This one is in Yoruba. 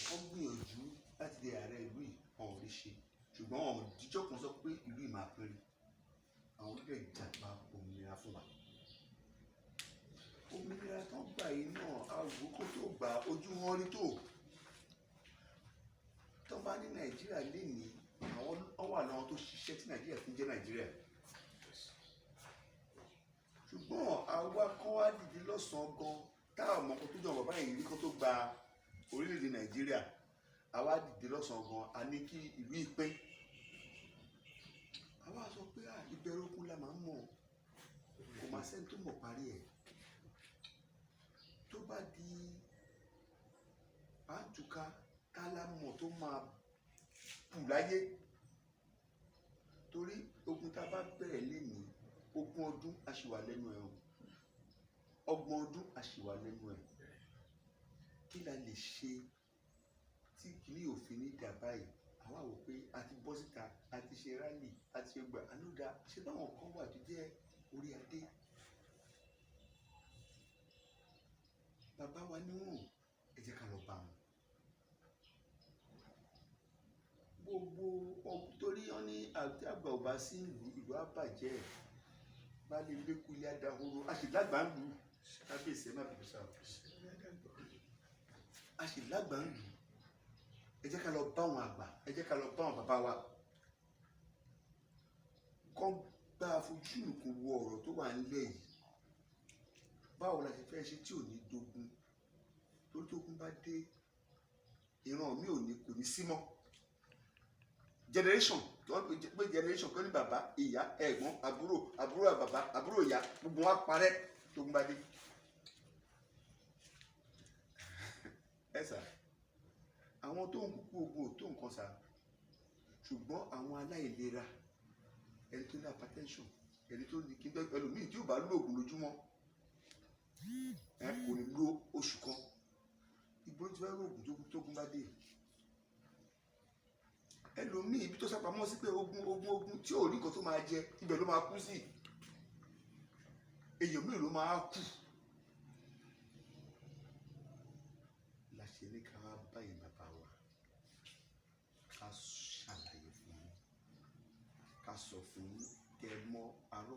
wọ́n gbìyànjú láti di ààrẹ ìlú yìí ọ̀hún rí ṣe ṣùgbọ́n ọ̀hún jíjọ́ kan sọ pé ìlú yìí máa péré àwọn olùdẹ̀ ìjàgbá òmìnira fún wa. Òmìnira tó gbà yìí náà àwòkó tó gbà ojú wọn rí tó. Tó bá ní Nàìjíríà lénìí àwọn wà láwọn tó ṣiṣẹ́ tí Nàìjíríà fi ń jẹ́ Nàìjíríà. Ṣùgbọ́n àwa kan wá dìde lọ́sàn-án gan táwọn ọmọ kan tó jọ bàbá yìí rí kó tó gba orílẹ̀-èdè Nàìjíríà àwa dìde lọ́sàn-án gan a ní kí ìlú ìpín. Àwa sọ pé ìbẹ̀rù okun la máa ń mọ̀ kò máa sẹ́ni tó mọ̀ parí ẹ̀. Tó bá di àtúkà kálámọ̀ tó máa kù láyé torí ogun tá a bá bẹ̀rẹ̀ lénìí ogún ọdún a ṣì wà lẹ́nu ẹ̀ o ọgbọ̀n ọdún a ṣì wà lẹ́nu ẹ̀ kí la lè ṣe tí kìíní òfin ní dà báyìí àwa wò pé a ti bọ́ síta a ti ṣe rálì a ti ṣe gbà ànúdà ṣé báwọn kan wà tó jẹ́ orí adé bàbá wa níwọ̀n ẹ jẹ́ ká lọ bá wọn. Gbogbo torí wọn ní àti àgbà ò bá sí ìlú àbàjẹ́ bá lè lékú ilé adahoro a sì lágbà ń lù kábíyèsí ẹ má bẹ̀rẹ̀ sáà a sì lágbà ń lù ẹ jẹ́ ká lọ bá wọn àgbà ẹ jẹ́ ká lọ bá wọn bàbá wa kọ́ bá a fojú nìkan wo ọ̀rọ̀ tó wà nílẹ̀ yìí báwo la ṣe fẹ́ ṣe tí ò ní dogun torí tógun bá dé ìran mi kò ní sí mọ́ generation tó ń pè generation kan ní bàbá ìyá ẹ̀gbọ́n àbúrò bàbá àbúrò ìyá gbogbo wa parẹ́ tógun bá dé. ẹ sà àwọn tó ń kúkú ogun ò tó nǹkan sà ṣùgbọ́n àwọn aláìlera ẹni tó ní hypertension ẹni tó ní kíndọ́ ẹlòmíì tí ò bá lóògùn lójúmọ́ kò ní lo oṣù kan ibo tí wọ́n lóògùn tógun bá dé ẹlòmíì ibi tó sápamọ́ sí pé ogun tí ò ní nǹkan tó máa jẹ ibẹ̀ ló máa kú sí èèyàn mìíràn ló máa kú láṣẹ ní ká báyìí bàbá wa ká ṣàlàyé fún yín ká sọ fún yín kẹ́ mọ̀ àrò.